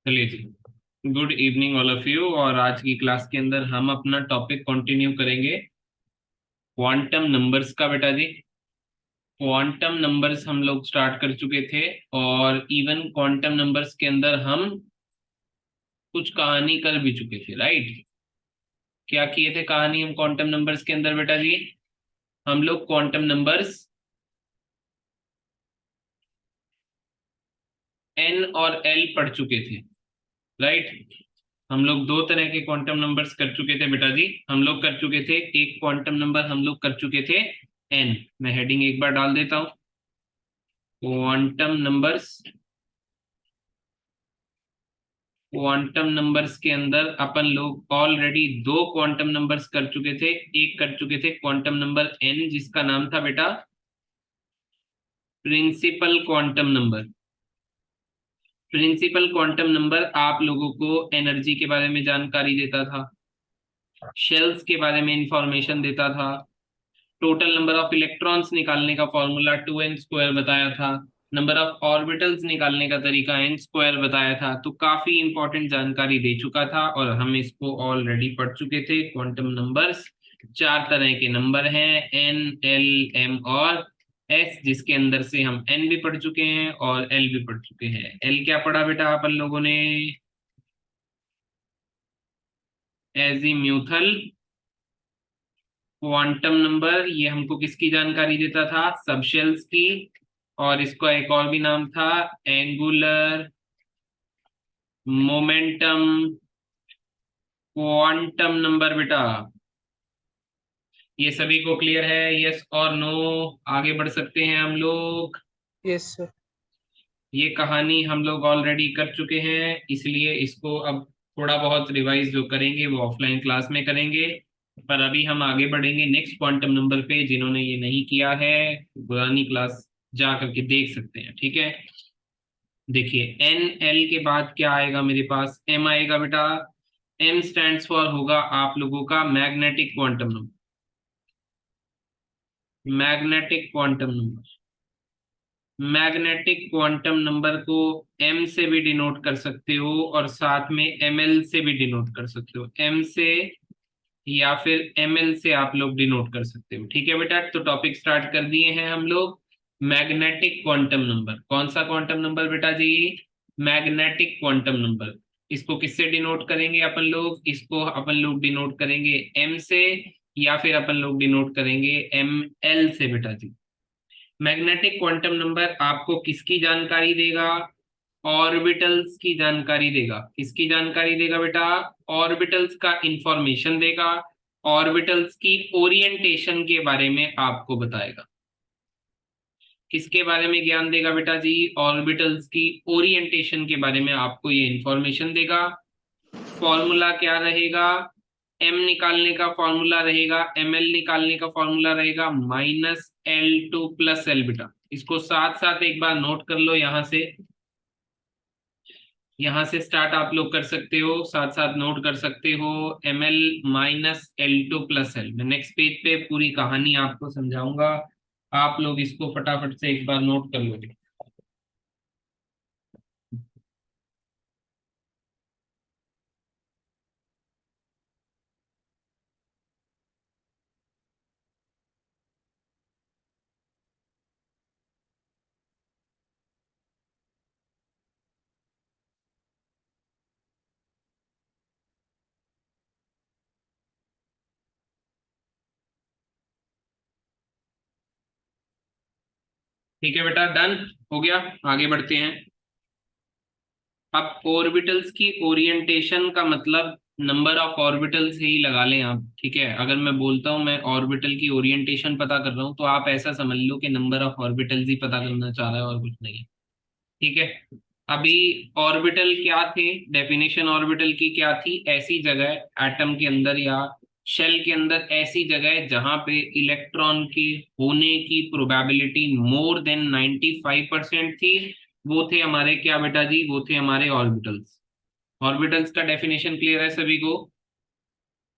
चलिए जी। Good evening all of you. और आज की क्लास के अंदर हम अपना टॉपिक कंटिन्यू करेंगे क्वांटम नंबर्स का। बेटा जी, क्वांटम नंबर्स हम लोग स्टार्ट कर चुके थे और इवन क्वांटम नंबर्स के अंदर हम कुछ कहानी कर भी चुके थे, राइट। क्या किए थे कहानी हम क्वांटम नंबर्स के अंदर बेटा जी? हम लोग क्वांटम नंबर्स एन और एल पढ़ चुके थे, राइट। हम लोग दो तरह के क्वांटम नंबर्स कर चुके थे बेटा जी। हम लोग कर चुके थे एक क्वांटम नंबर हम लोग कर चुके थे एन। मैं हेडिंग एक बार डाल देता हूं, क्वांटम नंबर्स। क्वांटम नंबर्स के अंदर अपन लोग ऑलरेडी दो क्वांटम नंबर्स कर चुके थे। एक कर चुके थे क्वांटम नंबर एन, जिसका नाम था बेटा principal quantum number. Principal quantum number आप लोगों को एनर्जी के बारे में जानकारी देता था, शेल्स के बारे में इंफॉर्मेशन देता था, टोटल नंबर ऑफ इलेक्ट्रॉन्स निकालने का फॉर्मूला 2n² बताया था, नंबर ऑफ ऑर्बिटल्स निकालने का तरीका n² बताया था। तो काफी इंपॉर्टेंट जानकारी दे चुका था और हम इसको ऑलरेडी पढ़ चुके थे। क्वांटम नंबर्स चार तरह के नंबर हैं, n, l, m और s, जिसके अंदर से हम n भी पढ़ चुके हैं और l भी पढ़ चुके हैं। l क्या पढ़ा बेटा अपन लोगों ने? Azimuthal quantum number. ये हमको किसकी जानकारी देता था? सबशेल्स की। और इसका एक और भी नाम था एंगुलर मोमेंटम क्वांटम नंबर बेटा। ये सभी को क्लियर है? यस और नो? आगे बढ़ सकते हैं हम लोग। Yes sir. ये कहानी हम लोग ऑलरेडी कर चुके हैं, इसलिए इसको अब थोड़ा बहुत रिवाइज जो करेंगे वो ऑफलाइन क्लास में करेंगे। पर अभी हम आगे बढ़ेंगे नेक्स्ट क्वांटम नंबर पे। जिन्होंने ये नहीं किया है पुरानी क्लास जा करके देख सकते हैं, ठीक है। देखिए एन एल के बाद क्या आएगा मेरे पास? एम आएगा बेटा। एम स्टैंड्स फॉर होगा आप लोगों का magnetic quantum number. Magnetic quantum number. Magnetic quantum number को एम से भी डिनोट कर सकते हो और साथ में एम एल से भी डिनोट कर सकते हो। एम से या फिर एम एल से आप लोग डिनोट कर सकते हो, ठीक है बेटा। तो टॉपिक स्टार्ट कर दिए हैं हम लोग। मैग्नेटिक क्वांटम नंबर कौन सा क्वांटम नंबर बेटा जी? Magnetic quantum number. इसको किससे डिनोट करेंगे अपन लोग? इसको अपन लोग डिनोट करेंगे एम से या फिर अपन लोग डिनोट करेंगे एम एल से बेटा जी। मैग्नेटिक क्वांटम नंबर आपको किसकी जानकारी देगा? ऑर्बिटल्स की जानकारी देगा। किसकी जानकारी देगा बेटा? ऑर्बिटल्स का इंफॉर्मेशन देगा। ऑर्बिटल्स की ओरिएंटेशन के बारे में आपको बताएगा। किसके बारे में ज्ञान देगा बेटा जी? ऑर्बिटल्स की ओरिएंटेशन के बारे में आपको ये इंफॉर्मेशन देगा। फॉर्मूला क्या रहेगा? एम निकालने का फॉर्मूला रहेगा, एम एल निकालने का फॉर्मूला रहेगा -L2 + L बेटा। इसको साथ साथ एक बार नोट कर लो। यहाँ से स्टार्ट आप लोग कर सकते हो, साथ साथ नोट कर सकते हो। ml -L2 + L। मैं नेक्स्ट पेज पे पूरी कहानी आपको समझाऊंगा, आप लोग इसको फटाफट से एक बार नोट कर लो। ठीक है बेटा, डन हो गया। आगे बढ़ते हैं। अब ऑर्बिटल्स की ओरिएंटेशन का मतलब नंबर ऑफ ऑर्बिटल्स ही लगा लें आप, ठीक है। अगर मैं बोलता हूं मैं ऑर्बिटल की ओरिएंटेशन पता कर रहा हूं तो आप ऐसा समझ लो कि नंबर ऑफ ऑर्बिटल्स ही पता करना चाह रहा है और कुछ नहीं, ठीक है। अभी ऑर्बिटल क्या थे? डेफिनेशन ऑर्बिटल की क्या थी? ऐसी जगह एटम के अंदर या शेल के अंदर, ऐसी जगह जहां पे इलेक्ट्रॉन के होने की प्रोबेबिलिटी मोर देन 95% थी। वो थे हमारे क्या बेटा जी? वो थे हमारे ऑर्बिटल्स। ऑर्बिटल्स का डेफिनेशन क्लियर है सभी को,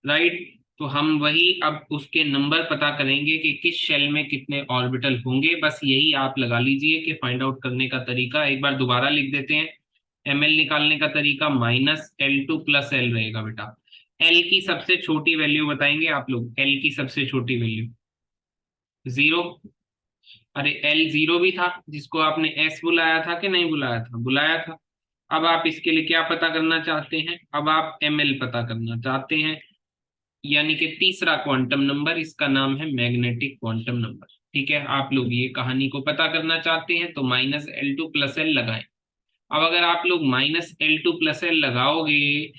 राइट। तो हम वही अब उसके नंबर पता करेंगे कि किस शेल में कितने ऑर्बिटल होंगे। बस यही आप लगा लीजिए कि फाइंड आउट करने का तरीका। एक बार दोबारा लिख देते हैं। ml निकालने का तरीका -L2 + L रहेगा बेटा। L की सबसे छोटी वैल्यू बताएंगे आप लोग, L की सबसे छोटी वैल्यू 0। अरे L 0 भी था जिसको आपने S बुलाया था कि नहीं बुलाया था, बुलाया था। अब आप इसके लिए क्या पता करना चाहते हैं, अब आप ml पता करना चाहते हैं, यानी कि तीसरा क्वांटम नंबर, इसका नाम है मैग्नेटिक क्वांटम नंबर। ठीक है, आप लोग ये कहानी को पता करना चाहते हैं तो -L2 + L लगाएं। अब अगर आप लोग -L2 + L लगाओगे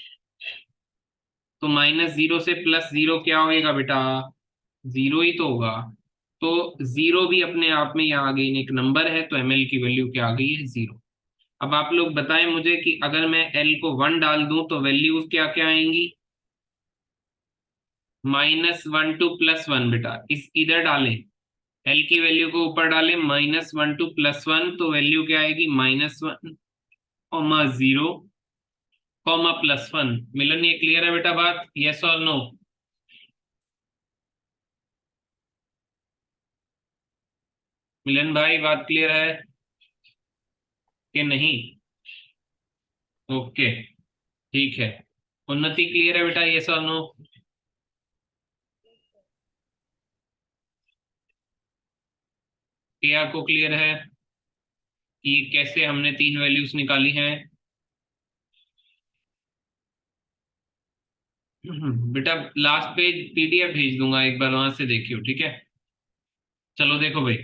तो -0 से +0 क्या होएगा बेटा, 0 ही तो होगा। तो 0 भी अपने आप में यहाँ अगेन एक नंबर है, तो ml की वैल्यू क्या आ गई है, 0। अब आप लोग बताएं मुझे कि अगर मैं L को 1 डाल दूं तो वैल्यूज क्या क्या आएंगी, -1 2 +1 बेटा, इस इधर डालें, L की वैल्यू को ऊपर डालें, -1 2 +1, तो वैल्यू क्या आएगी, -1 0 +1। मिलन, ये क्लियर है बेटा बात, यस और नो? मिलन भाई बात क्लियर है कि नहीं? ओके, ठीक है। उन्नति क्लियर है बेटा, यस और नो? क्या को क्लियर है कि कैसे हमने 3 वैल्यूज निकाली हैं? बेटा लास्ट पेज PDF भेज दूंगा, एक बार वहां से देखियो, ठीक है? चलो देखो भाई,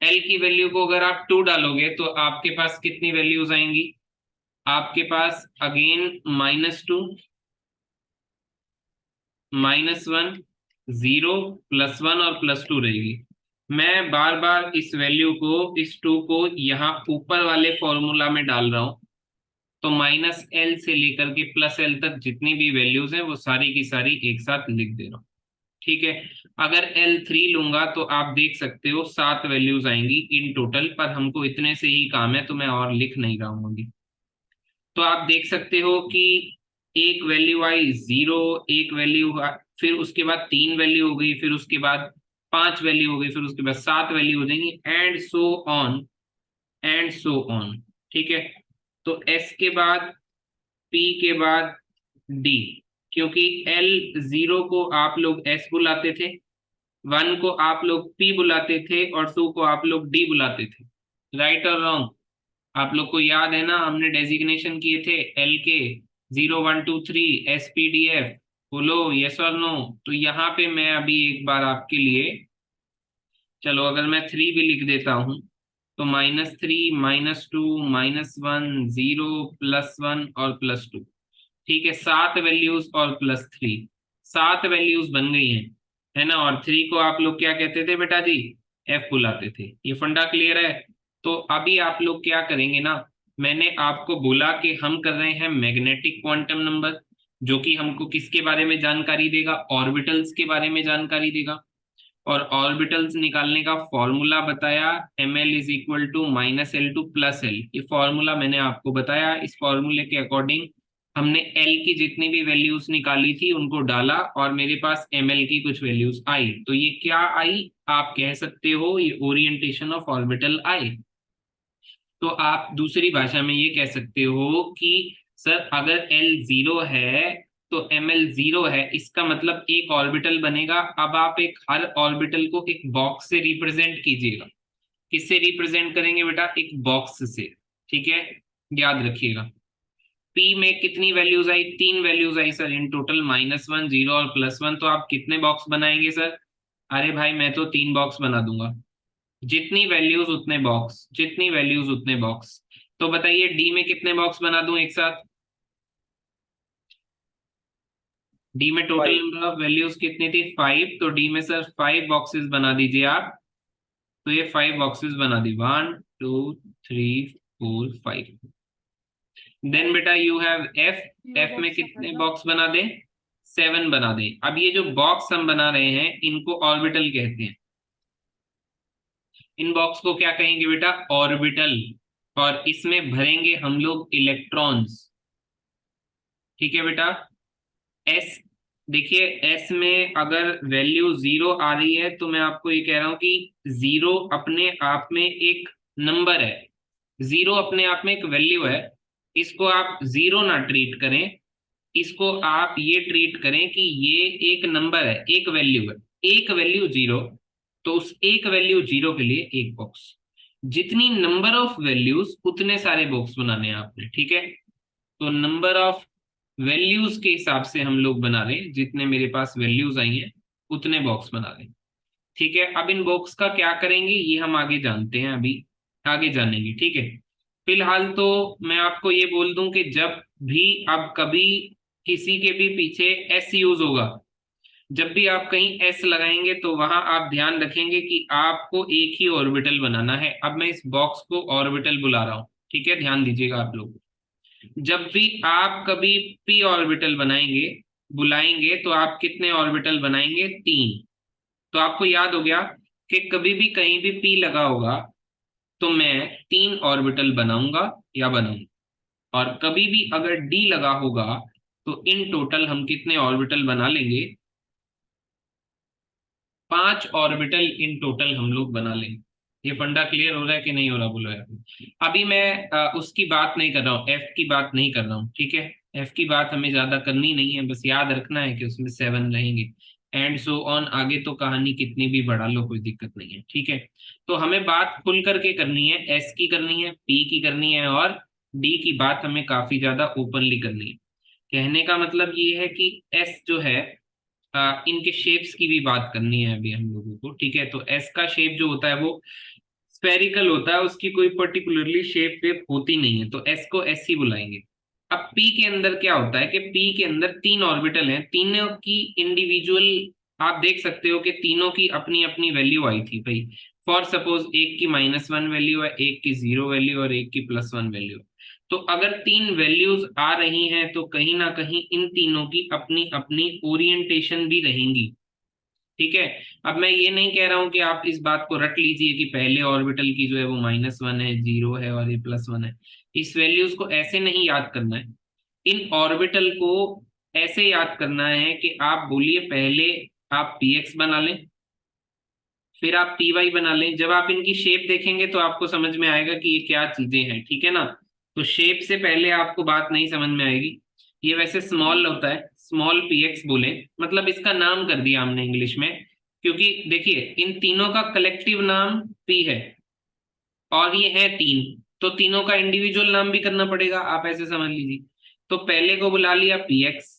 L की वैल्यू को अगर आप 2 डालोगे तो आपके पास कितनी वैल्यूज आएंगी, आपके पास अगेन -2 -1 0 +1 और +2 रहेगी। मैं बार बार इस वैल्यू को, इस 2 को यहाँ ऊपर वाले फॉर्मूला में डाल रहा हूं, तो -L से लेकर के +L तक जितनी भी वैल्यूज हैं वो सारी की सारी एक साथ लिख दे रहा हूं। ठीक है, अगर L3 लूंगा तो आप देख सकते हो 7 वैल्यूज आएंगी इन टोटल, पर हमको इतने से ही काम है तो मैं और लिख नहीं रहा हूं अभी। तो आप देख सकते हो कि एक वैल्यू आई 0, एक वैल्यू, फिर उसके बाद 3 वैल्यू हो गई, फिर उसके बाद 5 वैल्यू हो गई, फिर उसके बाद 7 वैल्यू हो जाएंगी, and so on, and so on. ठीक है, तो S के बाद P के बाद D, क्योंकि L 0 को आप लोग S बुलाते थे, 1 को आप लोग P बुलाते थे, और 2 को आप लोग D बुलाते थे। राइट और रॉन्ग? आप लोग को याद है ना, हमने डेजिग्नेशन किए थे L के 0 1 2 3 SPDF, बोलो यस और नो? तो यहाँ पे मैं अभी एक बार आपके लिए, चलो अगर मैं 3 भी लिख देता हूँ, तो -3 -2 -1 0 +1 और +2। ठीक है, 7 वैल्यूज और +3, 7 वैल्यूज बन गई हैं, है ना? और 3 को आप लोग क्या कहते थे बेटा जी, F बुलाते थे। ये फंडा क्लियर है? तो अभी आप लोग क्या करेंगे ना, मैंने आपको बोला कि हम कर रहे हैं मैग्नेटिक क्वांटम नंबर, जो कि हमको किसके बारे में जानकारी देगा, ऑर्बिटल्स के बारे में जानकारी देगा। और ऑर्बिटल्स निकालने का फॉर्मूला बताया, ml = -L2 + L, ये फॉर्मूला मैंने आपको बताया। इस फॉर्मूले के अकॉर्डिंग हमने L की जितनी भी वैल्यूज निकाली थी उनको डाला, और मेरे पास ml की कुछ वैल्यूज आई, तो ये क्या आई, आप कह सकते हो ये ओरिएंटेशन ऑफ ऑर्बिटल आई। तो आप दूसरी भाषा में ये कह सकते हो कि सर अगर L 0 है तो ml 0 है, इसका मतलब एक ऑर्बिटल बनेगा। अब आप एक हर ऑर्बिटल को एक बॉक्स से रिप्रेजेंट कीजिएगा। किससे रिप्रेजेंट करेंगे बेटा, एक बॉक्स से। ठीक है, याद रखिएगा। P में कितनी values I, 3 values I sir in total, -1 0 और +1, तो आप कितने बॉक्स बनाएंगे सर? अरे भाई मैं तो 3 बॉक्स बना दूंगा, जितनी वैल्यूज उतने बॉक्स, जितनी वैल्यूज उतने बॉक्स। तो बताइए डी में कितने बॉक्स बना दूं एक साथ? डी में टोटल 5। नंबर ऑफ वैल्यूज कितनी थी, 5, तो डी में सर 5 बॉक्सेस बना दीजिए आप। तो ये 5 बॉक्सेस बना दी, 1 2 3 4 5। देन बेटा यू हैव एफ, एफ में कितने बॉक्स बना दें, 7 बना दें। अब ये जो बॉक्स हम बना रहे हैं इनको ऑर्बिटल कहते हैं, इन बॉक्स को क्या कहेंगे बेटा, ऑर्बिटल। और इसमें भरेंगे हम लोग इलेक्ट्रॉन्स। ठीक है बेटा, एस, देखिए एस में अगर वैल्यू 0 आ रही है तो मैं आपको ये कह रहा हूं कि 0 अपने आप में एक नंबर है, जीरो अपने आप में एक वैल्यू है, इसको आप जीरो ना ट्रीट करें, इसको आप ये ट्रीट करें कि ये एक नंबर है, एक वैल्यू है, एक वैल्यू जीरो, तो उस एक वैल्यू जीरो के लिए एक बॉक्स। जितनी नंबर ऑफ वैल्यूज उतने सारे बॉक्स बनाने हैं आपने, ठीक है। तो नंबर ऑफ वैल्यूज के हिसाब से हम लोग बना रहे हैं, जितने मेरे पास वैल्यूज आई हैं उतने बॉक्स बना रहे हैं, ठीक है। अब इन बॉक्स का क्या करेंगे ये हम आगे जानते हैं, अभी आगे जानेंगे, ठीक है। फिलहाल तो मैं आपको ये बोल दूं कि जब भी अब कभी किसी के भी पीछे एस यूज होगा, जब भी आप कहीं एस लगाएंगे तो वहां आप ध्यान रखेंगे कि आपको एक ही ऑर्बिटल बनाना है। अब मैं इस बॉक्स को ऑर्बिटल बुला रहा हूं, ठीक है, ध्यान दीजिएगा आप लोग। जब भी आप कभी पी ऑर्बिटल बनाएंगे, बुलाएंगे, तो आप कितने ऑर्बिटल बनाएंगे? तीन। तो आपको याद हो गया कि कभी भी कहीं भी पी लगा होगा तो मैं तीन ऑर्बिटल बनाऊंगा या बनाऊंगा, और कभी भी अगर डी लगा होगा तो इन टोटल हम कितने ऑर्बिटल बना लेंगे? पांच ऑर्बिटल इन टोटल हम लोग बना लेंगे। ये फंडा क्लियर हो रहा है कि नहीं हो रहा, बोलो यार। अभी मैं उसकी बात नहीं कर रहा हूँ, एफ की बात नहीं कर रहा हूँ, ठीक है। एफ की बात हमें ज्यादा करनी नहीं है, बस याद रखना है कि उसमें सेवन रहेंगे, एंड सो ऑन। आगे तो कहानी कितनी भी बढ़ा लो कोई दिक्कत नहीं है, ठीक है। तो हमें बात खुल करके करनी है, एस की करनी है, पी की करनी है, और डी की बात हमें काफी ज्यादा ओपनली करनी है। कहने का मतलब ये है कि एस जो है, इनके शेप्स की भी बात करनी है अभी हम लोगों को, ठीक है। तो एस का शेप जो होता है वो स्फेरिकल होता है, उसकी कोई पर्टिकुलरली शेप वेप होती नहीं है, तो एस को एस ही बुलाएंगे। अब पी के अंदर क्या होता है कि पी के अंदर तीन ऑर्बिटल हैं, तीनों की इंडिविजुअल आप देख सकते हो कि तीनों की अपनी अपनी वैल्यू आई थी भाई। फॉर सपोज एक की -1 वैल्यू है, एक की 0 वैल्यू और एक की +1 वैल्यू। तो अगर तीन वैल्यूज आ रही हैं तो कहीं ना कहीं इन तीनों की अपनी अपनी ओरिएंटेशन भी रहेंगी, ठीक है। अब मैं ये नहीं कह रहा हूं कि आप इस बात को रट लीजिए कि पहले ऑर्बिटल की जो है वो -1 है, 0 है और ये +1 है। इस वैल्यूज को ऐसे नहीं याद करना है, इन ऑर्बिटल को ऐसे याद करना है कि आप बोलिए पहले आप px बना लें, फिर आप py बना लें। जब आप इनकी शेप देखेंगे तो आपको समझ में आएगा कि ये क्या चीजें हैं, ठीक है ना। तो शेप से पहले आपको बात नहीं समझ में आएगी। ये वैसे स्मॉल होता है, स्मॉल px बोले, मतलब इसका नाम कर दिया हमने इंग्लिश में, क्योंकि देखिए इन तीनों का कलेक्टिव नाम p है, और ये है तीन, तो तीनों का इंडिविजुअल नाम भी करना पड़ेगा, आप ऐसे समझ लीजिए। तो पहले को बुला लिया px,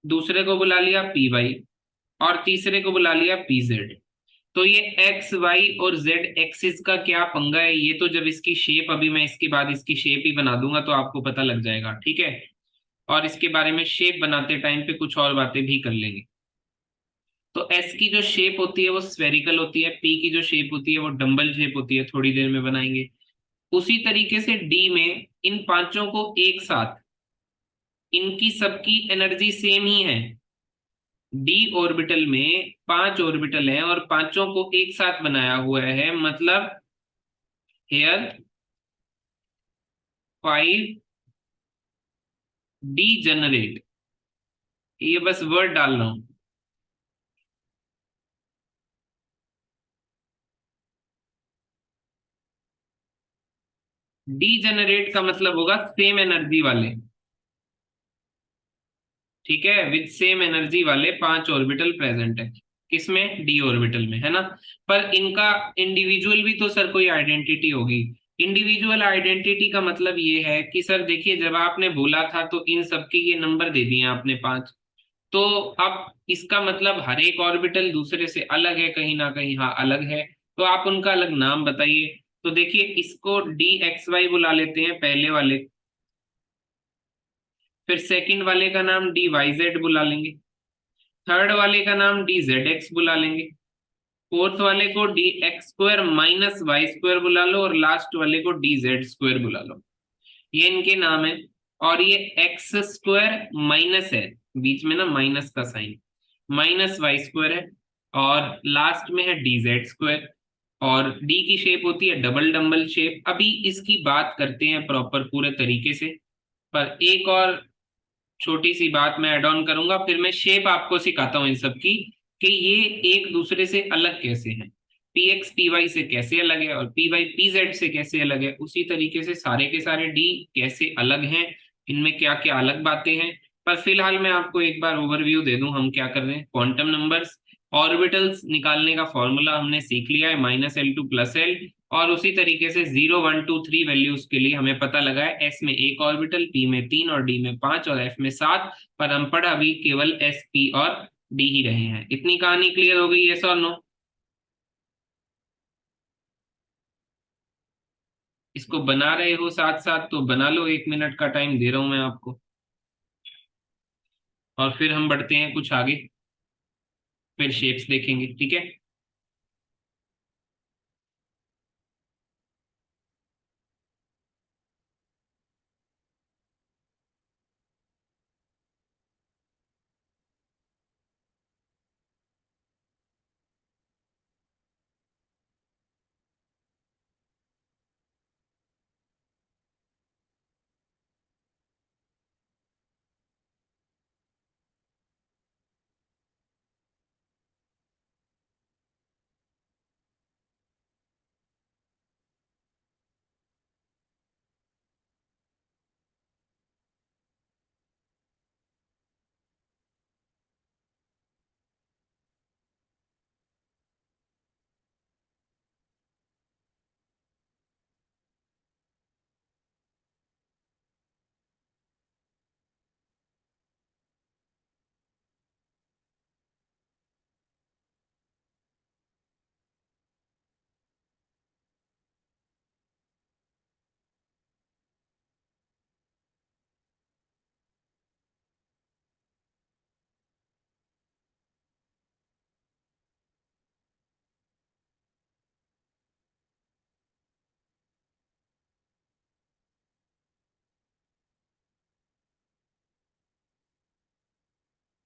दूसरे को बुला लिया py, और तीसरे को बुला लिया pz। तो ये एक्स वाई और जेड एक्सिस का क्या पंगा है, ये तो जब इसकी शेप, अभी मैं इसके बाद इसकी शेप ही बना दूंगा तो आपको पता लग जाएगा, ठीक है। और इसके बारे में शेप बनाते टाइम पे कुछ और बातें भी कर लेंगे। तो एस की जो शेप होती है वो स्फेरिकल होती है, पी की जो शेप होती है वो डंबल शेप होती है, थोड़ी देर में बनाएंगे। उसी तरीके से डी में इन पांचों को एक साथ, इनकी सबकी एनर्जी सेम ही है। डी ऑर्बिटल में पांच ऑर्बिटल हैं और पांचों को एक साथ बनाया हुआ है, मतलब हेयर 5 डी जनरेट, ये बस वर्ड डाल रहा हूं। डी जनरेट का मतलब होगा सेम एनर्जी वाले, ठीक है, विद सेम एनर्जी वाले पांच ऑर्बिटल प्रेजेंट है, किसमें? डी ऑर्बिटल में, है ना। पर इनका इंडिविजुअल भी तो सर कोई आइडेंटिटी होगी। इंडिविजुअल आइडेंटिटी का मतलब ये है कि सर देखिए जब आपने बोला था तो इन सबके ये नंबर दे दिए आपने पांच, तो अब इसका मतलब हर एक ऑर्बिटल दूसरे से अलग है कहीं ना कहीं, हाँ अलग है, तो आप उनका अलग नाम बताइए। तो देखिए इसको डी एक्स वाई बुला लेते हैं पहले वाले, फिर सेकंड वाले का नाम डी वाई जेड बुला लेंगे, थर्ड वाले का नाम डी जेड एक्स बुला लेंगे, फोर्थ वाले को डी एक्स स्क्वायर -y² बुला लो, और लास्ट वाले को डी जेड स्क्वायर बुला लो। ये इनके नाम है। और ये एक्स स्क्वायर माइनस है, बीच में ना माइनस का साइन, -y² है, और लास्ट में है डी जेड स्क्वायर। और डी की शेप होती है डबल डम्बल शेप। अभी इसकी बात करते हैं प्रॉपर पूरे तरीके से, पर एक और छोटी सी बात मैं ऐड ऑन करूंगा, फिर मैं शेप आपको सिखाता हूं इन सब की कि ये एक दूसरे से अलग कैसे हैं। पी एक्स पी वाई से कैसे अलग है और पी वाई पी जेड से कैसे अलग है, उसी तरीके से सारे के सारे डी कैसे अलग हैं, इनमें क्या क्या अलग बातें हैं। पर फिलहाल मैं आपको एक बार ओवरव्यू दे दूं हम क्या कर रहे हैं। क्वांटम नंबर्स, ऑर्बिटल्स निकालने का फॉर्मूला हमने सीख लिया है, -L2 +L। और उसी तरीके से 0 1 2 3 वैल्यूज के लिए हमें पता लगा है एस में एक ऑर्बिटल, पी में 3 और डी में 5 और एफ में 7। पर हम पढ़ अभी केवल एस पी और डी ही रहे हैं। इतनी कहानी क्लियर हो गई, यस और नो? इसको बना रहे हो साथ साथ तो बना लो, 1 मिनट का टाइम दे रहा हूं मैं आपको, और फिर हम बढ़ते हैं कुछ आगे, फिर शेप्स देखेंगे, ठीक है?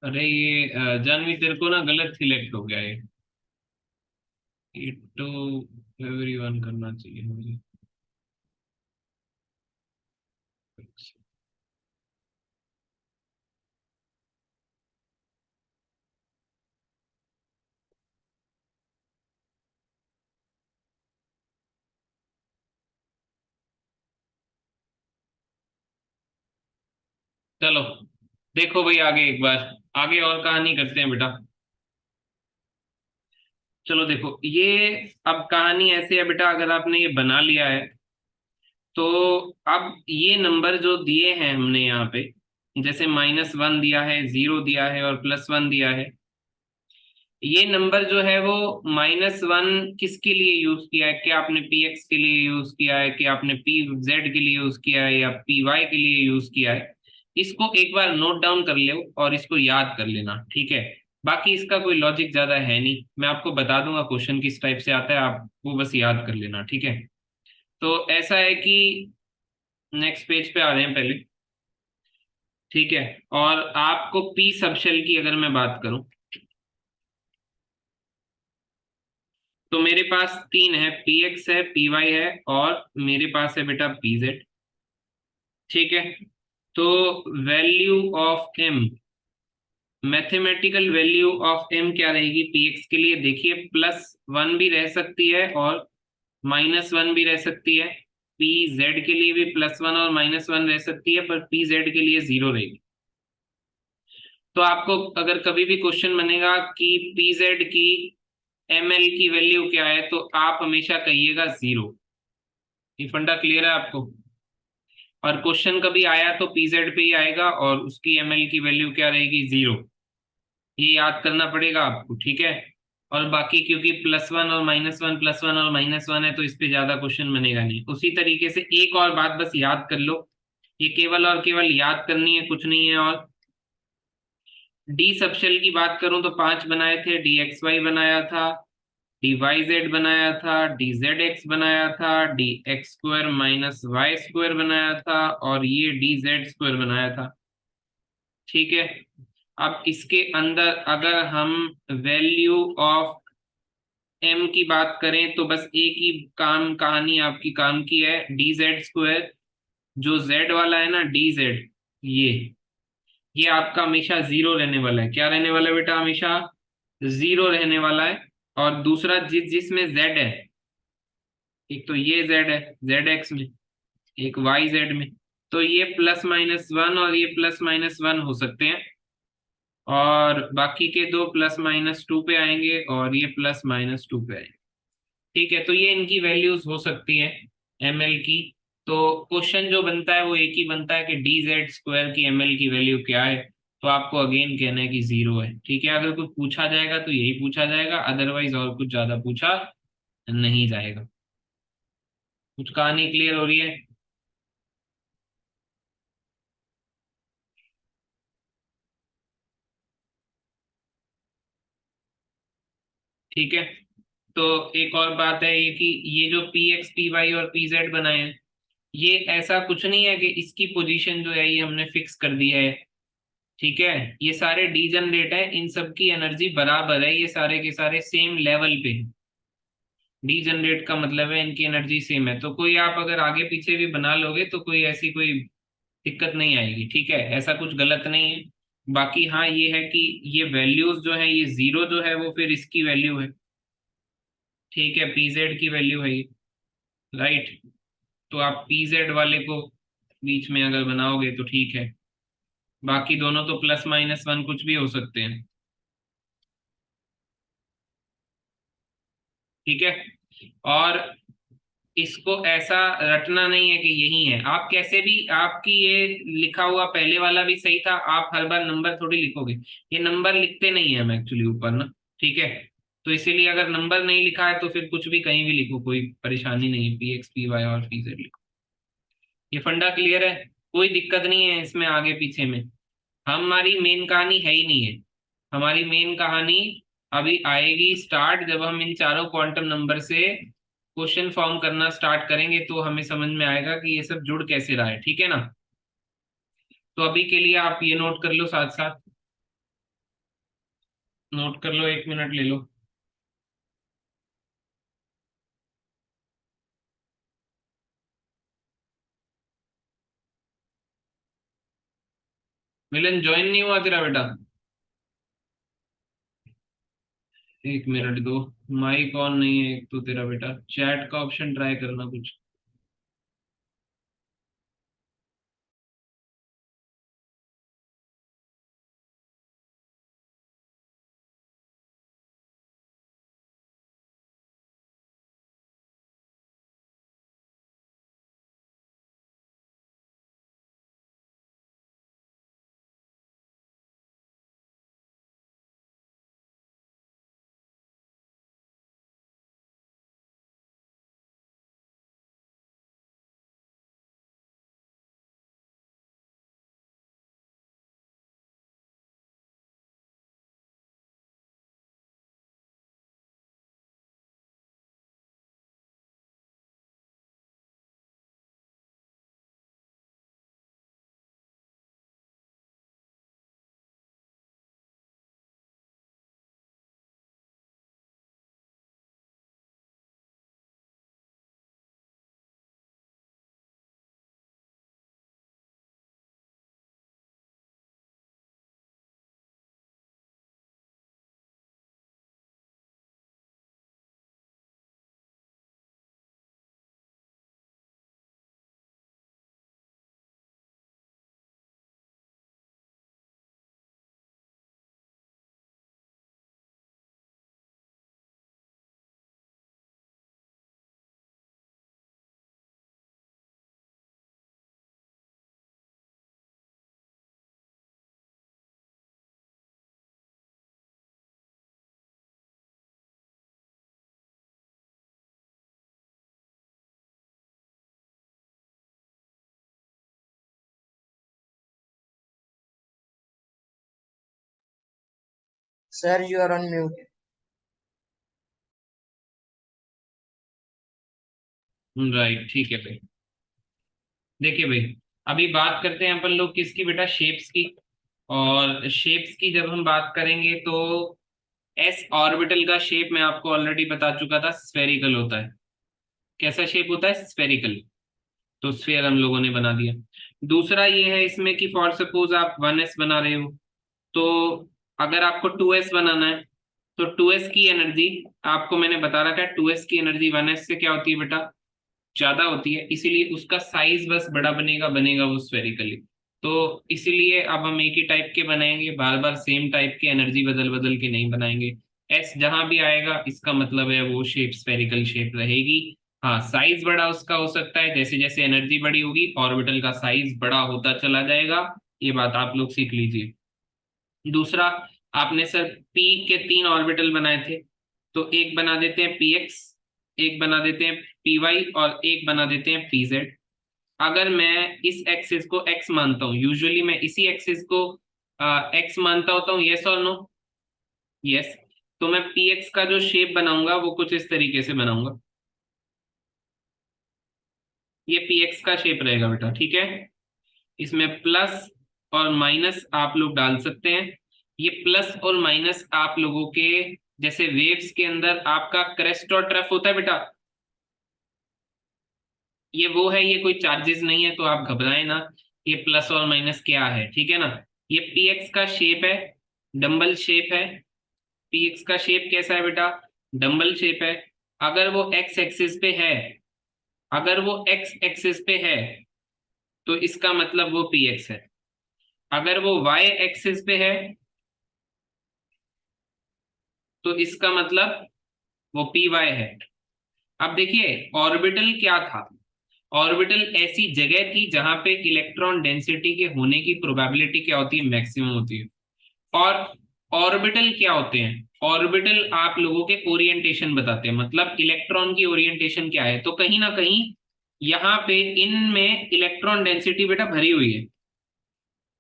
अरे ये जानवी तेरे को ना गलत सिलेक्ट हो गया ये तो एवरीवन करना चाहिए मुझे। चलो देखो भाई आगे एक बार, आगे और कहानी करते हैं बेटा। चलो देखो ये, अब कहानी ऐसे है बेटा, अगर आपने ये बना लिया है तो अब ये नंबर जो दिए हैं हमने यहाँ पे, जैसे -1 दिया है, 0 दिया है और +1 दिया है, ये नंबर जो है वो -1 किसके लिए यूज किया है? क्या आपने पी एक्स के लिए यूज किया है, कि आपने पी जेड के लिए यूज किया है, या पी वाई के लिए यूज किया है? इसको एक बार नोट डाउन कर लो और इसको याद कर लेना, ठीक है? बाकी इसका कोई लॉजिक ज्यादा है नहीं, मैं आपको बता दूंगा क्वेश्चन किस टाइप से आता है, आप वो बस याद कर लेना, ठीक है? तो ऐसा है कि नेक्स्ट पेज पे आ रहे हैं पहले, ठीक है? और आपको पी सबशेल की अगर मैं बात करूं तो मेरे पास तीन है, पी एक्स है, पी वाई है और मेरे पास है बेटा पी जेड, ठीक है? तो value of M, mathematical value of M क्या रहेगी पी एक्स के लिए? देखिए +1 भी रह सकती है और -1 भी रह सकती है, पी जेड के लिए भी +1 और -1 रह सकती है, पर पी जेड के लिए 0 रहेगी। तो आपको अगर कभी भी क्वेश्चन बनेगा कि पी जेड की एम एल की वैल्यू क्या है, तो आप हमेशा कहिएगा 0। ये फंडा क्लियर है आपको? और क्वेश्चन कभी आया तो पीजेड पे ही आएगा और उसकी एमएल की वैल्यू क्या रहेगी? 0। ये याद करना पड़ेगा आपको, ठीक है? और बाकी क्योंकि +1 और -1, +1 और -1 है तो इस पे ज्यादा क्वेश्चन बनेगा नहीं। उसी तरीके से एक और बात बस याद कर लो, ये केवल और केवल याद करनी है, कुछ नहीं है। और डी सबशेल की बात करूं तो 5 बनाए थे, डी एक्स वाई बनाया था, डी वाई जेड बनाया था, डी जेड एक्स बनाया था, D X square -Y square बनाया था और ये डी जेड स्क्वायर बनाया था, ठीक है? अब इसके अंदर अगर हम वैल्यू ऑफ एम की बात करें तो बस एक ही काम, कहानी आपकी काम की है, डी जेड स्क्वायर, जो जेड वाला है ना डी जेड, ये आपका हमेशा 0 रहने वाला है। क्या रहने वाला है बेटा? हमेशा 0 रहने वाला है। और दूसरा जिसमें जेड है, एक तो ये जेड है जेड एक्स में, एक वाई जेड में, तो ये +-1 और ये +-1 हो सकते हैं, और बाकी के दो +-2 पे आएंगे और ये +-2 पे आएंगे। ठीक है, तो ये इनकी वैल्यूज हो सकती है ml की। तो क्वेश्चन जो बनता है वो एक ही बनता है कि dz² की ml की वैल्यू क्या है। तो आपको अगेन कहना है कि 0 है। ठीक है, अगर कुछ पूछा जाएगा तो यही पूछा जाएगा, अदरवाइज और कुछ ज्यादा पूछा नहीं जाएगा। कुछ कहानी क्लियर हो रही है? ठीक है, तो एक और बात है ये कि ये जो px py और pz बनाए हैं, ये ऐसा कुछ नहीं है कि इसकी पोजीशन जो है ये हमने फिक्स कर दिया है। ठीक है, ये सारे डी जनरेट है, इन सब की एनर्जी बराबर है, ये सारे के सारे सेम लेवल पे हैं। डी जनरेट का मतलब है इनकी एनर्जी सेम है, तो कोई आप अगर आगे पीछे भी बना लोगे तो कोई ऐसी कोई दिक्कत नहीं आएगी। ठीक है, ऐसा कुछ गलत नहीं है। बाकी हाँ ये है कि ये वैल्यूज जो है, ये 0 जो है वो फिर इसकी वैल्यू है। ठीक है, पीजेड की वैल्यू है ये, राइट। तो आप पीजेड वाले को बीच में अगर बनाओगे तो ठीक है, बाकी दोनों तो +-1 कुछ भी हो सकते हैं। ठीक है, और इसको ऐसा रटना नहीं है कि यही है, आप कैसे भी, आपकी ये लिखा हुआ पहले वाला भी सही था, आप हर बार नंबर थोड़ी लिखोगे, ये नंबर लिखते नहीं है हम एक्चुअली ऊपर ना। ठीक है, तो इसीलिए अगर नंबर नहीं लिखा है तो फिर कुछ भी कहीं भी लिखो, कोई परेशानी नहीं है, px py और pz लिखो। ये फंडा क्लियर है? कोई दिक्कत नहीं है इसमें आगे पीछे में। हमारी मेन कहानी है ही नहीं है, हमारी मेन कहानी अभी आएगी स्टार्ट जब हम इन चारों क्वांटम नंबर से क्वेश्चन फॉर्म करना स्टार्ट करेंगे, तो हमें समझ में आएगा कि ये सब जुड़ कैसे रहा है। ठीक है ना? तो अभी के लिए आप ये नोट कर लो, साथ साथ नोट कर लो, 1 मिनट ले लो। मिलन ज्वाइन नहीं हुआ तेरा बेटा? 1 मिनट दो, माइक ऑन नहीं है एक तो तेरा बेटा, चैट का ऑप्शन ट्राई करना कुछ। Sir, you are on mute. Right, ठीक है भाई। देखिए भाई, अभी बात करते हैं अपन लोग किसकी बेटा, शेप्स की। और शेप्स की जब हम बात करेंगे तो एस ऑर्बिटल का शेप मैं आपको ऑलरेडी बता चुका था, स्फेरिकल होता है। कैसा शेप होता है? स्फेरिकल। तो स्फेयर हम लोगों ने बना दिया। दूसरा ये है इसमें कि फॉर सपोज आप 1s बना रहे हो, तो अगर आपको 2s बनाना है तो 2s की एनर्जी आपको मैंने बता रखा है, 2s की एनर्जी 1s से क्या होती है बेटा, ज्यादा होती है, इसीलिए उसका साइज बस बड़ा बनेगा, बनेगा वो स्फेरिकली। तो इसीलिए अब हम एक ही टाइप के बनाएंगे, बार बार सेम टाइप के एनर्जी बदल बदल के नहीं बनाएंगे। एस जहां भी आएगा इसका मतलब है वो शेप स्फेरिकल शेप रहेगी। हाँ, साइज बड़ा उसका हो सकता है, जैसे जैसे एनर्जी बड़ी होगी ऑर्बिटल का साइज बड़ा होता चला जाएगा, ये बात आप लोग सीख लीजिए। दूसरा, आपने सर पी के 3 ऑर्बिटल बनाए थे, तो एक बना देते हैं पी एक्स, एक बना देते हैं पी वाई और एक बना देते हैं पी जेड। अगर मैं इस एक्सिस को एक्स मानता हूँ, यूजुअली मैं इसी एक्सिस को एक्स मानता होता हूँ, यस और नो, यस, तो मैं पी एक्स का जो शेप बनाऊंगा वो कुछ इस तरीके से बनाऊंगा, ये पी एक्स का शेप रहेगा बेटा, ठीक है। इसमें प्लस और माइनस आप लोग डाल सकते हैं। ये प्लस और माइनस आप लोगों के जैसे वेव्स के अंदर आपका क्रेस्ट और ट्रफ होता है बेटा, ये वो है, ये कोई चार्जेस नहीं है, तो आप घबराएं ना। ये प्लस और माइनस क्या है, ठीक है ना। ये पी एक्स का शेप है, डंबल शेप है। पी एक्स का शेप कैसा है बेटा, डंबल शेप है। अगर वो एक्स एक्सिस पे है, अगर वो एक्स एक्सिस पे है तो इसका मतलब वो पी एक्स है। अगर वो वाई एक्सिस पे है तो इसका मतलब वो पी वाई है। अब देखिए ऑर्बिटल क्या था, ऑर्बिटल ऐसी जगह थी जहां पे इलेक्ट्रॉन डेंसिटी के होने की प्रोबेबिलिटी क्या होती है, मैक्सिमम होती है। और ऑर्बिटल क्या होते हैं, ऑर्बिटल आप लोगों के ओरिएंटेशन बताते हैं, मतलब इलेक्ट्रॉन की ओरिएंटेशन क्या है, तो कहीं ना कहीं यहाँ पे इनमें इलेक्ट्रॉन डेंसिटी बेटा भरी हुई है।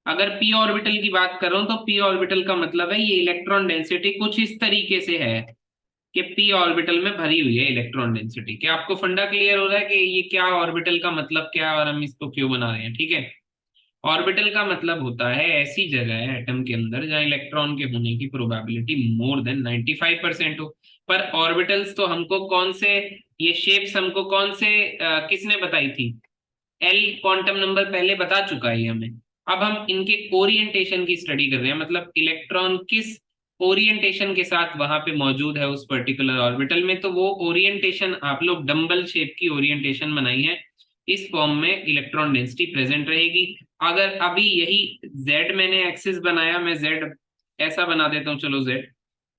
अगर पी ऑर्बिटल की बात करूं तो पी ऑर्बिटल का मतलब है ये इलेक्ट्रॉन डेंसिटी कुछ इस तरीके से है कि पी ऑर्बिटल में भरी हुई है इलेक्ट्रॉन डेंसिटी। क्या आपको फंडा क्लियर हो रहा है कि ये क्या ऑर्बिटल का मतलब क्या है और हम इसको क्यों बना रहे हैं, ठीक है। ऑर्बिटल का मतलब होता है ऐसी जगह है एटम के अंदर जहां इलेक्ट्रॉन के होने की प्रोबेबिलिटी मोर देन 95% हो। पर ऑर्बिटल्स तो हमको कौन से, ये शेप्स हमको कौन से किसने बताई थी, एल क्वांटम नंबर पहले बता चुका है ये हमें। अब हम इनके ओरिएंटेशन की स्टडी कर रहे हैं, मतलब इलेक्ट्रॉन किस ओरिएंटेशन के साथ वहां पे मौजूद है उस पर्टिकुलर ऑर्बिटल में, तो वो ओरिएंटेशन आप लोग डंबल शेप की ओरिएंटेशन बनाई है, इस फॉर्म में इलेक्ट्रॉन डेंसिटी प्रेजेंट रहेगी। अगर अभी यही z मैंने एक्सिस बनाया, मैं z ऐसा बना देता हूँ, चलो z,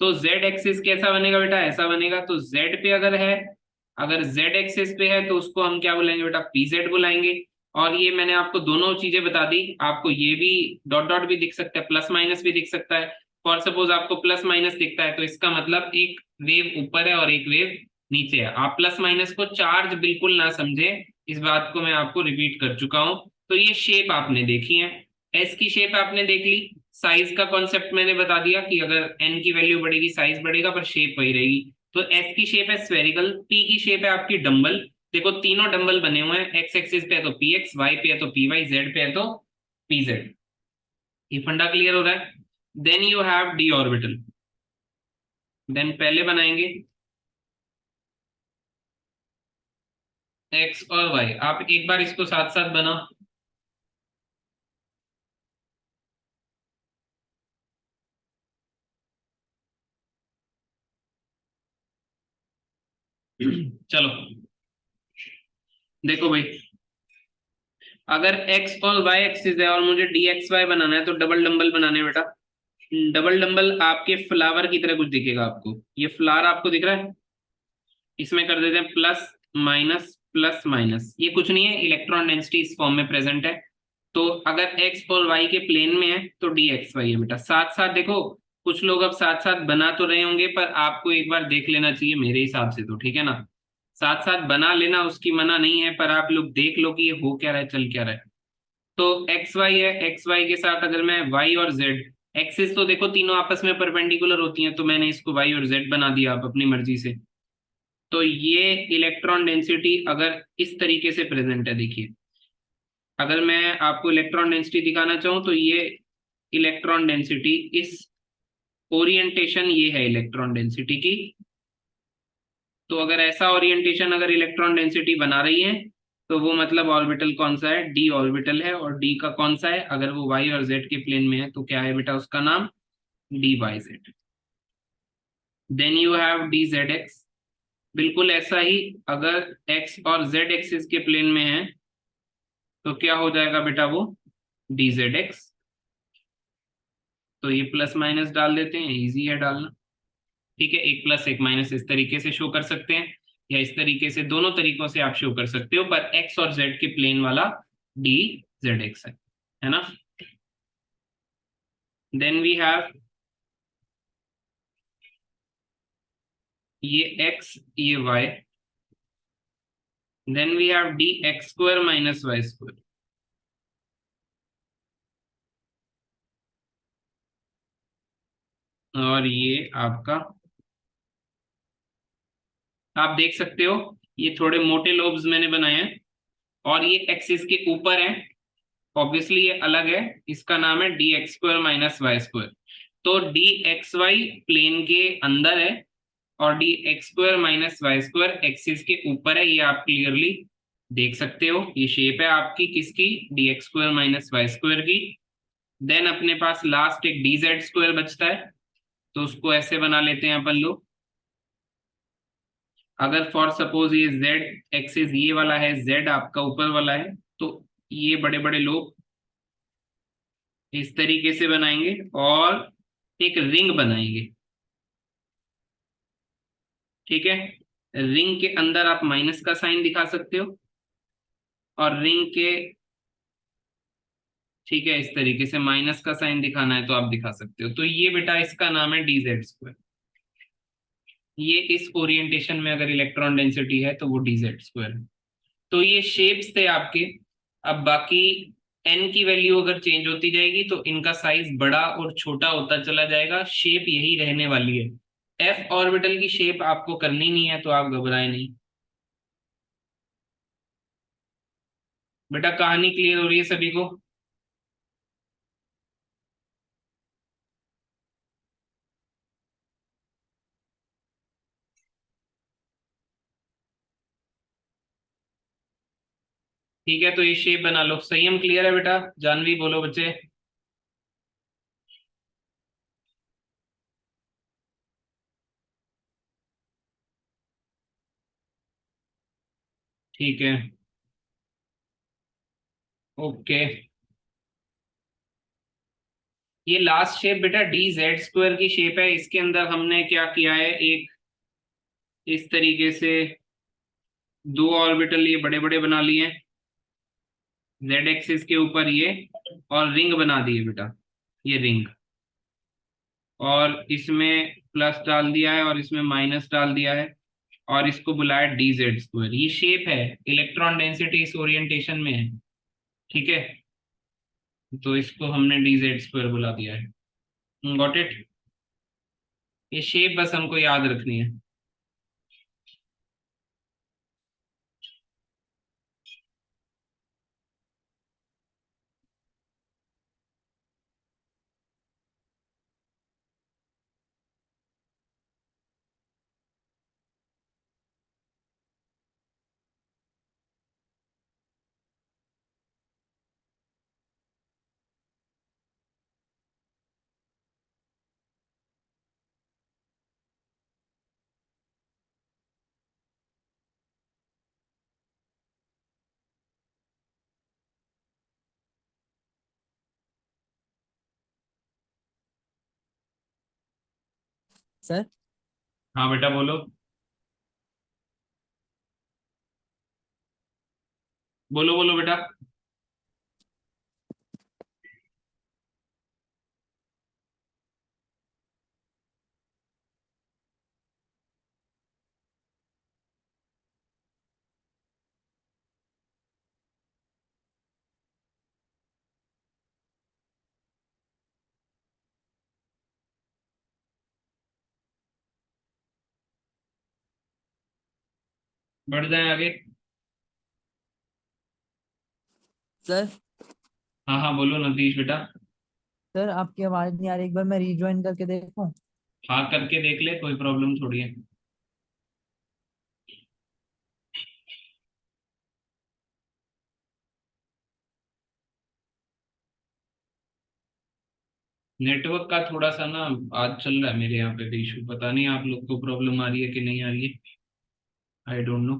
तो z एक्सिस कैसा बनेगा बेटा, ऐसा बनेगा। तो z पे अगर है, अगर z एक्सिस पे है तो उसको हम क्या बुलाएंगे बेटा, pz बुलाएंगे। और ये मैंने आपको दोनों चीजें बता दी, आपको ये भी डॉट डॉट भी दिख सकता है, प्लस माइनस भी दिख सकता है। फॉर सपोज आपको प्लस माइनस दिखता है तो इसका मतलब एक वेव ऊपर है और एक वेव नीचे है। आप प्लस माइनस को चार्ज बिल्कुल ना समझे, इस बात को मैं आपको रिपीट कर चुका हूं। तो ये शेप आपने देखी है, एस की शेप आपने देख ली, साइज का कॉन्सेप्ट मैंने बता दिया कि अगर एन की वैल्यू बढ़ेगी साइज बढ़ेगा पर शेप वही रहेगी। तो एस की शेप है स्फेरिकल, पी की शेप है आपकी डंबल। देखो तीनों डंबल बने हुए हैं, एक्स एक्सिस पे है तो पी एक्स, वाई पे है तो पी वाई, जेड पे है तो पी जेड। ये फंडा क्लियर हो रहा है। Then you have D orbital, then पहले बनाएंगे एक्स और वाई, आप एक बार इसको साथ साथ बनाओ। चलो देखो भाई, अगर एक्स और वाई एक्सिस है और मुझे डी एक्स वाई बनाना है तो डबल डंबल बनाने हैं बेटा। डबल डंबल आपके फ्लावर की तरह कुछ दिखेगा आपको, ये फ्लावर आपको दिख रहा है, इसमें कर देते हैं प्लस माइनस प्लस माइनस, ये कुछ नहीं है, इलेक्ट्रॉन डेंसिटी इस फॉर्म में प्रेजेंट है। तो अगर एक्स और वाई के प्लेन में है तो डी एक्स वाई है बेटा। साथ साथ देखो, कुछ लोग अब साथ साथ बना तो रहे होंगे पर आपको एक बार देख लेना चाहिए मेरे हिसाब से, तो ठीक है ना। साथ साथ बना लेना, उसकी मना नहीं है, पर आप लोग देख लो कि ये हो क्या रहा है, चल क्या रहा है। तो एक्स वाई है, एक्स वाई के साथ अगर मैं वाई और जेड, एक्सिस तो देखो तीनों आपस में परपेंडिकुलर होती हैं, तो मैंने इसको वाई और जेड बना दिया आप अपनी मर्जी से। तो ये इलेक्ट्रॉन डेंसिटी अगर इस तरीके से प्रेजेंट है, देखिए अगर मैं आपको इलेक्ट्रॉन डेंसिटी दिखाना चाहूँ तो ये इलेक्ट्रॉन डेंसिटी इस ओरिएंटेशन, ये है इलेक्ट्रॉन डेंसिटी की। तो अगर ऐसा ओरिएंटेशन अगर इलेक्ट्रॉन डेंसिटी बना रही है तो वो मतलब ऑर्बिटल कौन सा है, डी ऑर्बिटल है। और डी का कौन सा है, अगर वो वाई और जेड के प्लेन में है तो क्या है बेटा उसका नाम, D Y Z. Then you have D Z X. बिल्कुल ऐसा ही, अगर एक्स और जेड एक्सिस के प्लेन में है तो क्या हो जाएगा बेटा, वो डी जेड एक्स। तो ये प्लस माइनस डाल देते हैं, इजी है डालना। ठीक है, एक प्लस एक माइनस इस तरीके से शो कर सकते हैं, या इस तरीके से, दोनों तरीकों से आप शो कर सकते हो, पर एक्स और जेड के प्लेन वाला डी जेड एक्स है ना। देन वी हैव ये एक्स, ये Y. Then we have D X square minus Y square. और ये आपका, आप देख सकते हो ये थोड़े मोटे लोब्स मैंने बनाए हैं, और ये एक्सिस के ऊपर है, ऑब्वियसली ये अलग है, इसका नाम है D X square minus Y square. तो डी एक्स वाई प्लेन के अंदर है, और D X square minus Y square axis के ऊपर है, ये आप क्लियरली देख सकते हो। ये शेप है आपकी किसकी, D X square minus Y square की। देन अपने पास लास्ट एक डी जेड स्क्वायर बचता है, तो उसको ऐसे बना लेते हैं अपन लोग। अगर फॉर सपोज ये जेड एक्सिस ये वाला है, जेड आपका ऊपर वाला है, तो ये बड़े बड़े लोग इस तरीके से बनाएंगे और एक रिंग बनाएंगे। ठीक है, रिंग के अंदर आप माइनस का साइन दिखा सकते हो, और रिंग के, ठीक है, इस तरीके से माइनस का साइन दिखाना है तो आप दिखा सकते हो। तो ये बेटा इसका नाम है डी जेड स्क्वायर। ये इस ओरिएंटेशन में अगर इलेक्ट्रॉन डेंसिटी है तो वो डी जेड स्क्वायर है। तो ये शेप्स थे आपके। अब बाकी एन की वैल्यू अगर चेंज होती जाएगी तो इनका साइज बड़ा और छोटा होता चला जाएगा, शेप यही रहने वाली है। एफ ऑर्बिटल की शेप आपको करनी नहीं है तो आप घबराए नहीं। बेटा कहानी क्लियर हो रही है सभी को? ठीक है, तो ये शेप बना लो। संयम क्लियर है बेटा? जानवी बोलो बच्चे। ठीक है, ओके। ये लास्ट शेप बेटा डी जेड स्क्वायर की शेप है। इसके अंदर हमने क्या किया है, एक इस तरीके से दो ऑर्बिटल ये बड़े बड़े बना लिए, जेड एक्सिस के ऊपर ये, और रिंग बना दिए बेटा, ये रिंग, और इसमें प्लस डाल दिया है और इसमें माइनस डाल दिया है, और इसको बुलाया डी जेड स्क्वायर। ये शेप है, इलेक्ट्रॉन डेंसिटी इस ओरिएंटेशन में है। ठीक है, तो इसको हमने डी जेड स्क्वायर बुला दिया है। Got it? ये शेप बस हमको याद रखनी है। सर हाँ बेटा बोलो, बोलो बोलो बेटा। बढ़ जाए आगे। सर हाँ हाँ बोलो नतीश बेटा। सर आपकी आवाज नहीं आ रही, एक बार मैं रिज्वाइन करके देखूं? हाँ करके देख ले, कोई प्रॉब्लम थोड़ी है। नेटवर्क का थोड़ा सा ना आज चल रहा है मेरे यहाँ पे भी इशू, पता नहीं आप लोग को प्रॉब्लम आ रही है कि नहीं आ रही है, आई डोंट नो।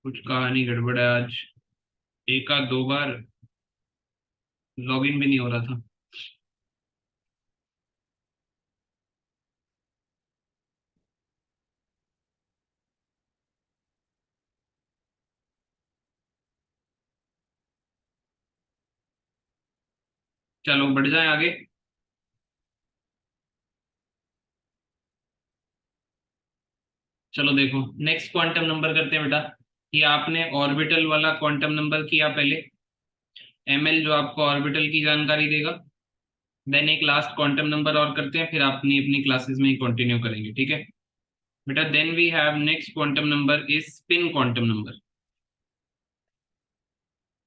कुछ कहानी गड़बड़ है आज, एक आध दो बार लॉगिन भी नहीं हो रहा था। चलो बढ़ जाए आगे। चलो देखो नेक्स्ट क्वांटम नंबर करते हैं बेटा। ये आपने ऑर्बिटल वाला क्वांटम नंबर किया पहले, एमएल जो आपको ऑर्बिटल की जानकारी देगा। देन एक लास्ट क्वांटम नंबर और करते हैं, फिर अपनी अपनी क्लासेस में ही कंटिन्यू करेंगे, ठीक है बेटा। Then we have next quantum number is spin quantum number.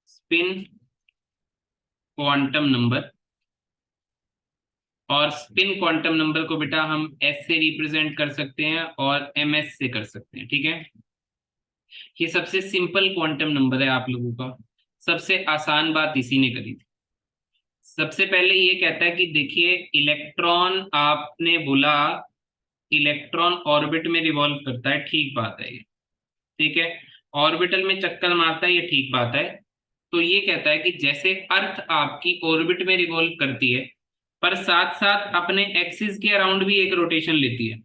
Spin quantum number, और स्पिन क्वांटम नंबर को बेटा हम एस से रिप्रेजेंट कर सकते हैं और एम एस से कर सकते हैं, ठीक है। ये सबसे सिंपल क्वांटम नंबर है आप लोगों का, सबसे आसान बात इसी ने करी थी। सबसे पहले ये कहता है कि देखिए इलेक्ट्रॉन, आपने बोला इलेक्ट्रॉन ऑर्बिट में रिवॉल्व करता है, ठीक बात है ये, ठीक है। ऑर्बिटल में चक्कर मारता है, ये ठीक बात है। तो ये कहता है कि जैसे अर्थ आपकी ऑर्बिट में रिवॉल्व करती है पर साथ साथ अपने एक्सिस के अराउंड भी एक रोटेशन लेती है,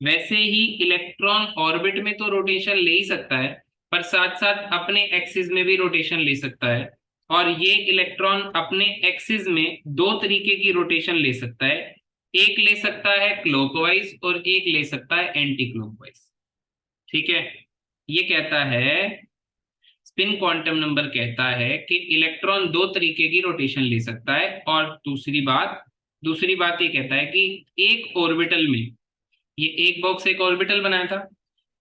वैसे ही इलेक्ट्रॉन ऑर्बिट में तो रोटेशन ले ही सकता है पर साथ साथ अपने एक्सिस में भी रोटेशन ले सकता है। और ये इलेक्ट्रॉन अपने एक्सिस में दो तरीके की रोटेशन ले सकता है, एक ले सकता है क्लॉकवाइज और एक ले सकता है एंटी क्लॉकवाइज, ठीक है। ये कहता है, स्पिन क्वांटम नंबर कहता है कि इलेक्ट्रॉन दो तरीके की रोटेशन ले सकता है। और दूसरी बात ये कहता है कि एक ऑर्बिटल में, ये एक बॉक्स एक ऑर्बिटल बनाया था,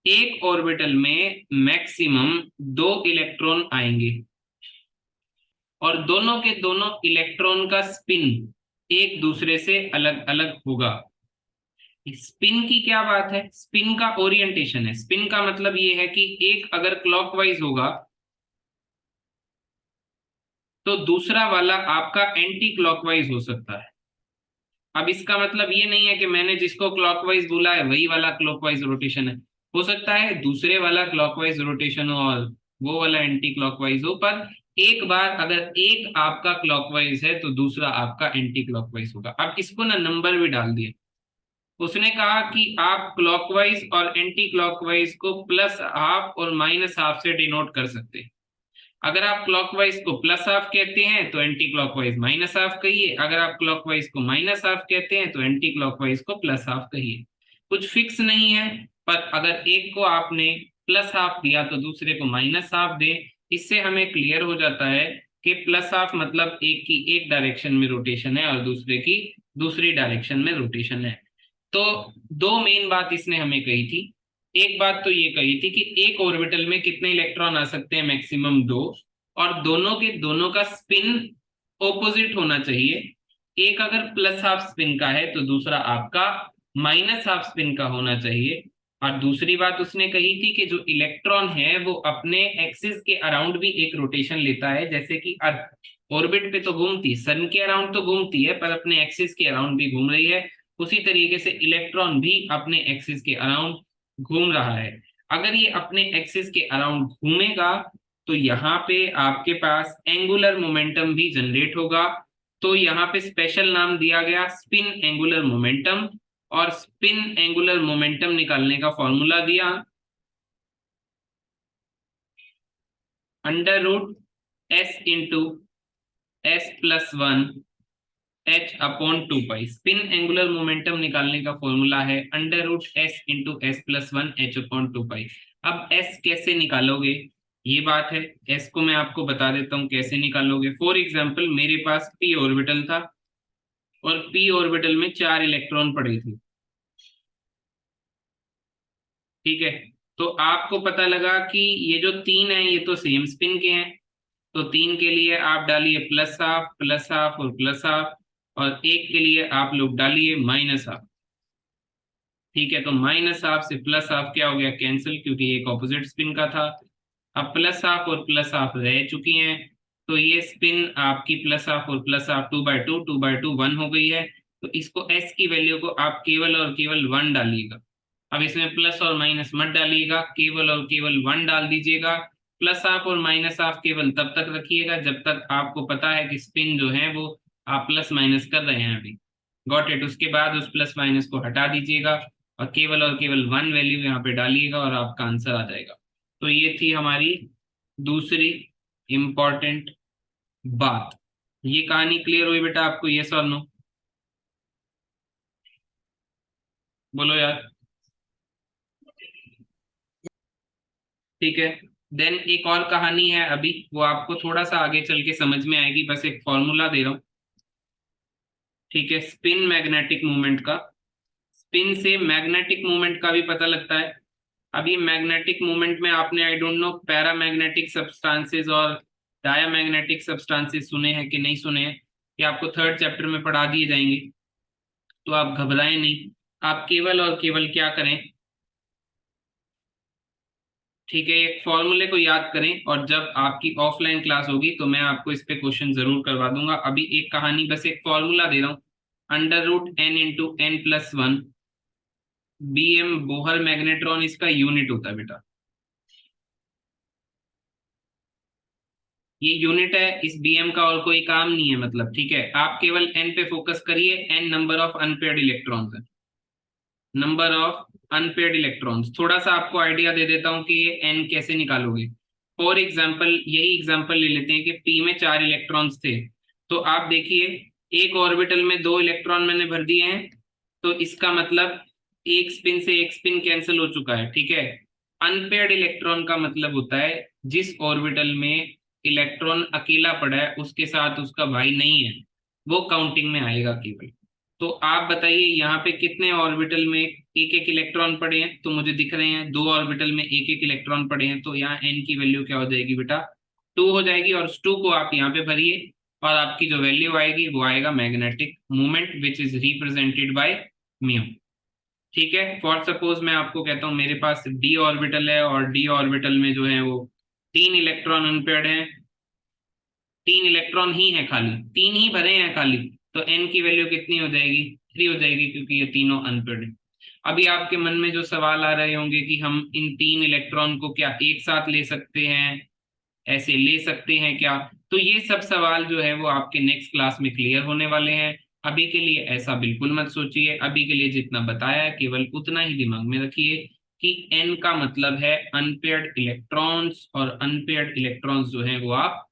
एक ऑर्बिटल में मैक्सिमम दो इलेक्ट्रॉन आएंगे और दोनों के दोनों इलेक्ट्रॉन का स्पिन एक दूसरे से अलग अलग होगा। स्पिन की क्या बात है, स्पिन का ओरिएंटेशन है। स्पिन का मतलब ये है कि एक अगर क्लॉकवाइज होगा तो दूसरा वाला आपका एंटी क्लॉकवाइज हो सकता है। अब इसका मतलब ये नहीं है कि मैंने जिसको क्लॉकवाइज बोला है वही वाला क्लॉकवाइज रोटेशन है, हो सकता है दूसरे वाला क्लॉकवाइज रोटेशन हो और वो वाला एंटी क्लॉकवाइज हो, पर एक बार अगर एक आपका क्लॉकवाइज है तो दूसरा आपका एंटी क्लॉकवाइज होगा। अब इसको ना नंबर भी डाल दिए, उसने कहा कि आप क्लॉकवाइज और एंटी क्लॉकवाइज को प्लस हाफ और माइनस हाफ से डिनोट कर सकते हैं। अगर आप क्लॉकवाइज को प्लस हाफ कहते हैं तो एंटी क्लॉकवाइज माइनस हाफ कहिए, अगर आप क्लॉकवाइज को माइनस हाफ कहते हैं तो एंटी क्लॉकवाइज को प्लस हाफ कहिए। कुछ फिक्स नहीं है, पर अगर एक को आपने प्लस हाफ दिया तो दूसरे को माइनस हाफ दे। इससे हमें क्लियर हो जाता है कि प्लस हाफ मतलब एक की एक डायरेक्शन में रोटेशन है और दूसरे की दूसरी डायरेक्शन में रोटेशन है। तो दो मेन बात इसने हमें कही थी। एक बात तो ये कही थी कि एक ऑर्बिटल में कितने इलेक्ट्रॉन आ सकते हैं, मैक्सिमम दो, और दोनों के दोनों का स्पिन ऑपोजिट होना चाहिए। एक अगर प्लस हाफ स्पिन का है तो दूसरा आपका माइनस हाफ स्पिन का होना चाहिए। और दूसरी बात उसने कही थी कि जो इलेक्ट्रॉन है वो अपने एक्सिस के अराउंड भी एक रोटेशन लेता है, जैसे कि अर्थ ऑर्बिट पे तो घूमती, सन के अराउंड तो घूमती है पर अपने एक्सिस के अराउंड भी घूम रही है, उसी तरीके से इलेक्ट्रॉन भी अपने एक्सिस के अराउंड घूम रहा है। अगर ये अपने एक्सिस के अराउंड घूमेगा तो यहाँ पे आपके पास एंगुलर मोमेंटम भी जनरेट होगा। तो यहाँ पे स्पेशल नाम दिया गया स्पिन एंगुलर मोमेंटम, और स्पिन एंगुलर मोमेंटम निकालने का फॉर्मूला दिया under root s into s plus one h upon two pi. Spin angular momentum निकालने का फॉर्मूला है under root s into s plus one h upon two pi. अब s कैसे निकालोगे, ये बात है। एस को मैं आपको बता देता हूँ कैसे निकालोगे। फॉर एग्जाम्पल मेरे पास पी ऑर्बिटल था और पी ऑर्बिटल में 4 इलेक्ट्रॉन पड़े थे, ठीक है। तो आपको पता लगा कि ये जो 3 है ये तो सेम स्पिन के हैं, तो 3 के लिए आप डालिए प्लस हाफ और प्लस हाफ, और एक के लिए आप लोग डालिए माइनस हाफ, ठीक है। तो माइनस हाफ से प्लस हाफ क्या हो गया, कैंसिल, क्योंकि एक ऑपोजिट स्पिन का था। अब प्लस हाफ और प्लस हाफ रह चुकी हैं, तो ये स्पिन आपकी प्लस हाफ और प्लस हाफ 2/2 2/2 1 हो गई है। तो इसको एस की वैल्यू को आप केवल और केवल 1 डालिएगा। अब इसमें प्लस और माइनस मत डालिएगा, केवल और केवल 1 डाल दीजिएगा। प्लस हाफ और माइनस हाफ केवल तब तक रखिएगा जब तक आपको पता है कि स्पिन जो है वो आप प्लस माइनस कर रहे हैं अभी। Got it. उसके बाद उस प्लस माइनस को हटा दीजिएगा और केवल 1 वैल्यू यहाँ पे डालिएगा और आपका आंसर आ जाएगा। तो ये थी हमारी दूसरी इंपॉर्टेंट बात। ये कहानी क्लियर हुई बेटा आपको? यस और नो? बोलो यार। ठीक है। देन एक और कहानी है अभी, वो आपको थोड़ा सा आगे चल के समझ में आएगी, बस एक फॉर्मूला दे रहा हूं। ठीक है, स्पिन मैग्नेटिक मूवमेंट का। स्पिन से मैग्नेटिक मूवमेंट का भी पता लगता है। अभी मैग्नेटिक मूवमेंट में आपने I don't know paramagnetic substances और डायामैग्नेटिक सब्सटेंसेस सुने हैं कि नहीं सुने हैं, कि आपको थर्ड चैप्टर में पढ़ा दिए जाएंगे। तो आप घबराएं नहीं, आप केवल और केवल क्या करें, ठीक है, एक फॉर्मूले को याद करें और जब आपकी ऑफलाइन क्लास होगी तो मैं आपको इस पे क्वेश्चन जरूर करवा दूंगा। अभी एक कहानी, बस एक फॉर्मूला दे रहा हूं। √n × n+1 BM Bohr magnetron इसका यूनिट होता है बेटा। ये यूनिट है इस BM का, और कोई काम नहीं है मतलब। ठीक है, आप केवल n पे फोकस करिए। n number of unpaired electrons है, नंबर ऑफ अनपेयर्ड इलेक्ट्रॉन्स। थोड़ा सा आपको आइडिया दे देता हूं कि ये n कैसे निकालोगे। फॉर एग्जाम्पल, यही एग्जाम्पल ले लेते हैं कि p में 4 इलेक्ट्रॉन्स थे। तो आप देखिए, एक ऑर्बिटल में 2 इलेक्ट्रॉन मैंने भर दिए हैं, तो इसका मतलब एक स्पिन से एक स्पिन कैंसिल हो चुका है। ठीक है, अनपेयर्ड इलेक्ट्रॉन का मतलब होता है जिस ऑर्बिटल में इलेक्ट्रॉन अकेला पड़ा है, उसके साथ उसका भाई नहीं है, वो काउंटिंग में आएगा केवल। तो आप बताइए यहाँ पे कितने ऑर्बिटल में एक एक इलेक्ट्रॉन पड़े हैं? तो मुझे दिख रहे हैं 2 ऑर्बिटल में एक एक इलेक्ट्रॉन पड़े हैं, तो यहाँ n की वैल्यू क्या हो जाएगी बेटा? 2 हो जाएगी। और 2 को आप यहाँ पे भरिए और आपकी जो वैल्यू आएगी वो आएगा magnetic movement which is represented by mu. ठीक है, फॉर सपोज मैं आपको कहता हूँ मेरे पास d ऑर्बिटल है और d ऑर्बिटल में जो है वो 3 इलेक्ट्रॉन अनपेयर्ड है, 3 इलेक्ट्रॉन ही है, खाली 3 ही भरे हैं खाली। तो n की वैल्यू कितनी हो जाएगी? 3 हो जाएगी, क्योंकि ये तीनों अनपेयर्ड है। अभी आपके मन में जो सवाल आ रहे होंगे कि हम इन 3 इलेक्ट्रॉन को क्या एक साथ ले सकते हैं, ऐसे ले सकते हैं क्या? तो ये सब सवाल जो है वो आपके नेक्स्ट क्लास में क्लियर होने वाले हैं। अभी के लिए ऐसा बिल्कुल मत सोचिए। अभी के लिए जितना बताया है केवल उतना ही दिमाग में रखिए कि n का मतलब है अनपेयर्ड इलेक्ट्रॉन्स, और अनपेयर्ड इलेक्ट्रॉन्स जो है वो आप,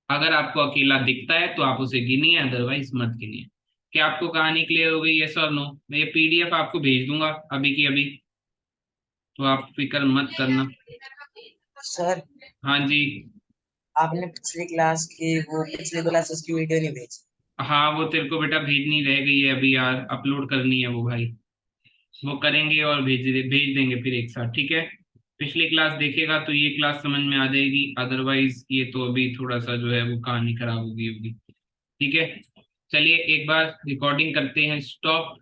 अगर आपको अकेला दिखता है तो आप उसे गिनिए, अदरवाइज मत गिनिए। क्या आपको कहानी क्लियर हो गई? यस और नो? मैं ये PDF आपको भेज दूंगा अभी की अभी, तो आप फिक्र मत करना। सर, हाँ जी। आपने पिछली क्लास की वो पिछले क्लासेस की वीडियो नहीं भेजी। हाँ, वो तेरे को बेटा भेजनी रह गई है अभी यार, अपलोड करनी है वो भाई। वो करेंगे और भेज देंगे फिर एक साथ। ठीक है, पिछली क्लास देखेगा तो ये क्लास समझ में आ जाएगी, अदरवाइज ये तो अभी थोड़ा सा जो है वो कहानी खराब होगी होगी। ठीक है, चलिए एक बार रिकॉर्डिंग करते हैं स्टॉप।